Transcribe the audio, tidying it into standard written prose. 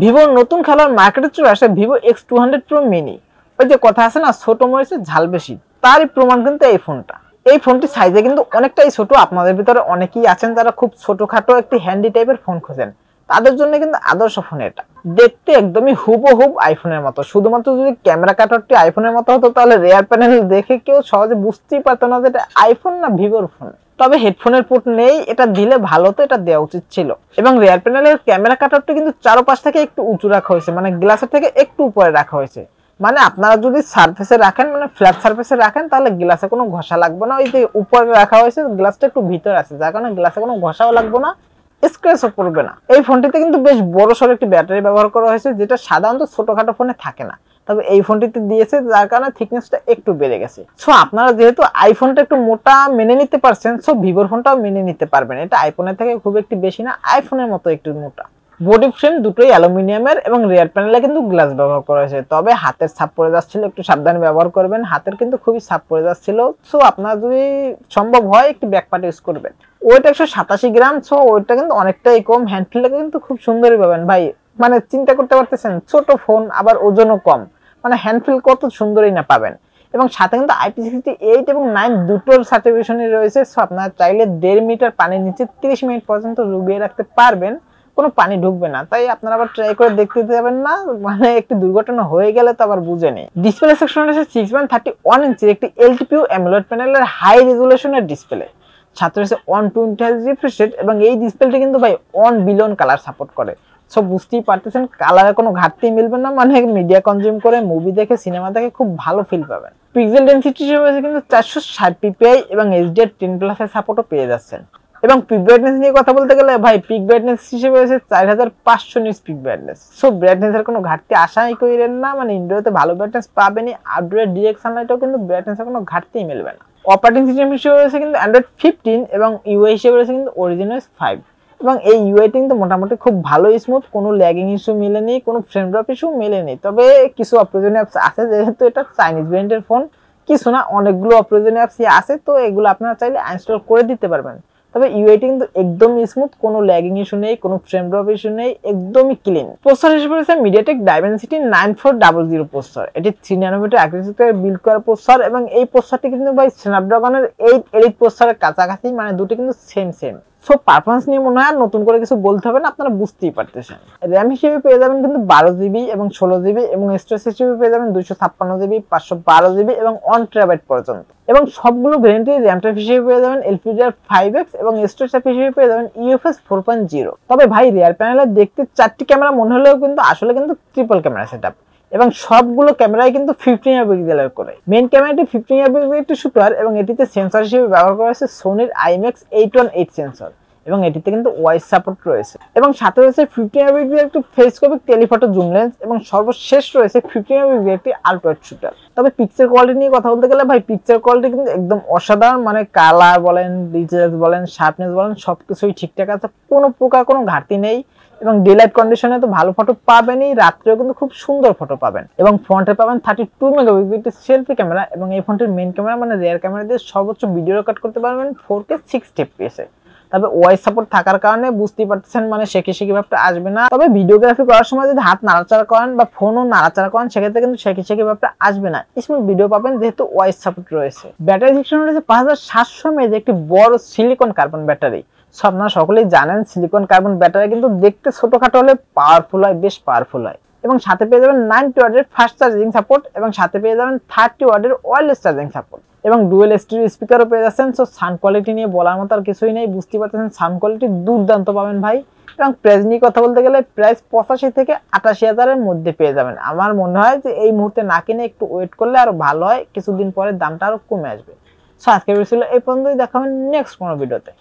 ভিভোর নতুন খেলার মার্কেটে চলে আসে ভিভো X200 Pro মিনি। ওই যে কথা আছে না, ছোট মরিচে ঝাল বেশি, তারই প্রমাণ কিন্তু এই ফোনটা। এই ফোনটি সাইজে কিন্তু অনেকটাই ছোট। আপনাদের ভিতরে অনেকেই আছেন যারা খুব ছোটখাটো একটি হ্যান্ডি টাইপের ফোন খোঁজেন, তাদের জন্য কিন্তু আদর্শ ফোন এটা। দেখতে একদমই হুবহুব আইফোনের মতো, শুধুমাত্র যদি ক্যামেরা কাটারটি আইফোনের মতো হতো তাহলে রেয়ার প্যানেল দেখে কেউ সহজে বুঝতেই পারতো না যে এটা আইফোন না ভিভোর ফোন। তবে হেডফোনের পোর্ট নেই, এটা দিলে ভালো, তো এটা দেওয়া উচিত ছিল। এবং রিয়ার প্যানেলের ক্যামেরা কাটারটি কিন্তু চারপাশ থেকে একটু উঁচু রাখা হয়েছে, মানে গ্লাসের থেকে একটু উপরে রাখা হয়েছে। মানে আপনারা যদি সারফেসে রাখেন, মানে ফ্ল্যাট সারফেসে রাখেন, তাহলে গ্লাসে কোনো ঘষা লাগবে না। ওই যে উপরে রাখা হয়েছে, গ্লাসটা একটু ভিতরে আছে, যার কারণে গ্লাসে কোনো ঘষাও লাগবে না, স্ক্র্যাচও পড়বে না। এই ফোনটিতে কিন্তু বেশ বড় সড়ো একটি ব্যাটারি ব্যবহার করা হয়েছে, যেটা সাধারণত ছোটখাটো ফোনে থাকে না। তবে এই ফোনটিতে দিয়েছে, যার কারণে থিকনেসটা একটু বেড়ে গেছে। সো আপনারা যেহেতু আইফোনটা একটু মোটা মেনে নিতে পারছেন, সো ভিভোর ফোনটাও মেনে নিতে পারবেন। এটা আইফোনের থেকে খুব একটি বেশি না, আইফোনের মতো একটু মোটা। বডি ফ্রেম দুটোই অ্যালুমিনিয়ামের এবং রিয়ার প্যানেলে কিন্তু গ্লাস ব্যবহার করা হয়েছে। তবে হাতের ছাপ পড়ে যাচ্ছিল, একটু সাবধানে ব্যবহার করবেন। হাতের কিন্তু খুবই ছাপ পড়ে যাচ্ছিল। সো আপনারা যদি সম্ভব হয় একটি ব্যাকপার্ট ইউজ করবেন। ওয়েট 187 গ্রাম। সো ওয়েটটা কিন্তু অনেকটাই কম। হ্যান্ডফিলটা কিন্তু খুব সুন্দরই পাবেন ভাই। মানে চিন্তা করতে পারতেছেন, ছোট ফোন আবার ওজনও কম, মানে হ্যান্ডফিল কত সুন্দরই না পাবেন। এবং সাথে কিন্তু IP68 এবং 9 দুটোর সার্টিফিকেশনই রয়েছে। সো আপনারা চাইলে 1.5 মিটার পানির নিচে 30 মিনিট পর্যন্ত ডুবিয়ে রাখতে পারবেন, কোনো পানি ঢুকবে না। তাই আপনারা আবার ট্রাই করে দেখতে যাবেন না, মানে একটি দুর্ঘটনা হয়ে গেলে তো আবার বুঝে নেই। ডিসপ্লে সেকশন রয়েছে 6.31 ইঞ্চির একটি LTPO অ্যামোলেড প্যানেলের হাই রেজুলেশনের ডিসপ্লে। সাথে রয়েছে 120 Hz রিফ্রেশ রেট এবং এই ডিসপ্লেটি কিন্তু ভাই 1 বিলিয়ন কালার সাপোর্ট করে। সব বুঝতেই পারতেছেন, কালারে কোনো ঘাটতি মিলবে না। মানে মিডিয়া কনজিউম করে, মুভি দেখে, সিনেমা দেখে খুব ভালো ফিল পাবেন। পিক্সেল ডেনসিটি হিসেবে কিন্তু 460 ppi এবং HDR10+ এর সাপোর্টও পেয়ে যাচ্ছেন। এবং পিক ব্রাইটনেস নিয়ে কথা বলতে গেলে ভাই, পিক ব্রাইটনেস হিসেবে রয়েছে 4500 নিটস পিক ব্রাইটনেস। সো ব্রাইটনেসের কোনো ঘাটতি আশাই করেন না। মানে ইনডোরে ভালো ব্রাইটনেস পাবেনই, আউটডোরে ডিরেক্ট সানলাইটেও কিন্তু ব্রাইটনেসের কোনো ঘাটতি মিলবে না। অপারেটিং সিস্টেম হিসেবে রয়েছে কিন্তু Android 15 এবং ইউআই হিসেবে রয়েছে কিন্তু Origin OS 5। এবং এই ইউআইটি কিন্তু মোটামুটি খুব ভালো স্মুথ, কোনো ল্যাগিং ইস্যু মেলেনি, কোনো ফ্রেম ড্রপ ইস্যু মেলেনি। তবে কিছু অপ্রয়োজনীয় অ্যাপস আছে, যেহেতু এটা চাইনিজ ব্র্যান্ডের ফোন, কিছু না অনেকগুলো অপ্রয়োজনীয় অ্যাপস আছে, তো এগুলো আপনারা চাইলে ইনস্টল করে দিতে পারবেন। তবে ইউআইটি কিন্তু একদমই স্মুথ, কোনো ল্যাগিং ইস্যু নেই, কোনো ফ্রেম ড্রপ ইস্যু নেই, একদমই ক্লিন। প্রসেসর হিসেবে রয়েছে MediaTek Dimensity 9400 প্রসেসর। এটি 3 ন্যানোমিটার আর্কিটেকচারে বিল্ড করা প্রসেসর এবং এই প্রসেসরটি কিন্তু ভাই স্ন্যাপড্রাগনের 8 এলিট প্রসেসরের কাছাকাছি, মানে দুটো কিন্তু সেম। সো পারফরমেন্স নিয়ে মনে হয় নতুন করে কিছু বলতে হবে না, আপনারা বুঝতেই পারতেছেন। র্যাম হিসেবে পেয়ে যাবেন কিন্তু 12GB এবং 16GB এবং স্টোরেজ হিসেবে পেয়ে যাবেন 256GB, 512GB এবং 1TB পর্যন্ত। এবং সবগুলো ভেরিয়েন্টের র্যাম টাইপ হিসেবে পেয়ে যাবেন LPDDR5X এবং স্টোরেজ টাইপ হিসেবে পেয়ে যাবেন UFS 4.0। তবে ভাই রিয়ার প্যানেলে দেখতে 4টি ক্যামেরা মনে হলেও কিন্তু আসলে কিন্তু ট্রিপল ক্যামেরা সেটআপ এবং সবগুলো ক্যামেরাই কিন্তু 15 মেগাপিক্সেলের করে। মেইন ক্যামেরাটি 15 মেগাপিক্সেলের একটি শুটার এবং এটিতে সেন্সর হিসেবে ব্যবহার করা হয়েছে সোনির IMX 818 সেন্সর এবং এটিতে কিন্তু ওয়াইস সাপোর্ট রয়েছে। এবং সাথে রয়েছে 15 মেগাপিক্সেলের একটি ফেসকোপিক টেলিফটো জুম লেন্স এবং সর্বশেষ রয়েছে 15 মেগাপিক্সেলের একটি আলট্রা ওয়াইড শুটার। তবে পিকচার কোয়ালিটি নিয়ে কথা বলতে গেলে ভাই, পিকচার কোয়ালিটি কিন্তু একদম অসাধারণ। মানে কালার বলেন, ডিটেইলস বলেন, শার্পনেস বলেন, সবকিছুই ঠিকঠাক আছে, কোনো প্রকার কোনো ঘাটতি নেই। এবং ডে লাইট কন্ডিশনে তো ভালো ফটো পাবেনই, রাত্রেও কিন্তু খুব সুন্দর ফটো পাবেন। এবং ফ্রন্টে পাবেন 32 মেগাপিক্সেলের সেলফি ক্যামেরা এবং এই ফোনটির মেইন ক্যামেরা মানে রিয়ার ক্যামেরা দিয়ে সর্বোচ্চ ভিডিও রেকর্ড করতে পারবেন 4K 60 fps এ। তবে ওয়াইস সাপোর্ট থাকার কারণে বুঝতেই পারতেছেন, মানে শেখে ভাবটা আসবে না। তবে ভিডিওগ্রাফি করার সময় যদি হাত নাড়াচাড়া করেন বা ফোনও নাড়াচাড়া করেন, সেক্ষেত্রে কিন্তু শেখে ভাবটা আসবে না, স্মুথ ভিডিও পাবেন যেহেতু ওয়াইস সাপোর্ট রয়েছে। ব্যাটারি সেকশন রয়েছে 5700 mAh একটি বড় সিলিকন কার্বন ব্যাটারি। আপনারা সকলেই জানেন সিলিকন কার্বন ব্যাটারি কিন্তু দেখতে ছোটখাটো হলে পাওয়ারফুল হয়, বেশ পাওয়ারফুল হয়। এবং সাথে পেয়ে যাবেন 90 ওয়াটের ফাস্ট চার্জিং সাপোর্ট এবং সাথে পেয়ে যাবেন 30 ওয়াটের ওয়্যারলেস চার্জিং সাপোর্ট এবং ডুয়েল স্টেরিও স্পিকারও পেয়ে যাচ্ছেন। সো সাউন্ড কোয়ালিটি নিয়ে বলার মতো আর কিছুই নেই, বুঝতে পারতেছেন সাউন্ড কোয়ালিটি দুর্দান্ত পাবেন ভাই। এবং প্রাইস নিয়ে কথা বলতে গেলে প্রাইস 85 থেকে 88 হাজারের মধ্যে পেয়ে যাবেন। আমার মনে হয় যে এই মুহূর্তে না কিনে একটু ওয়েট করলে আরো ভালো হয়, কিছুদিন পরে দামটা আরো কমে আসবে। সো আজকের ভিডিও ছিল এই পর্যন্তই, দেখা হবে নেক্সট কোনো ভিডিওতে।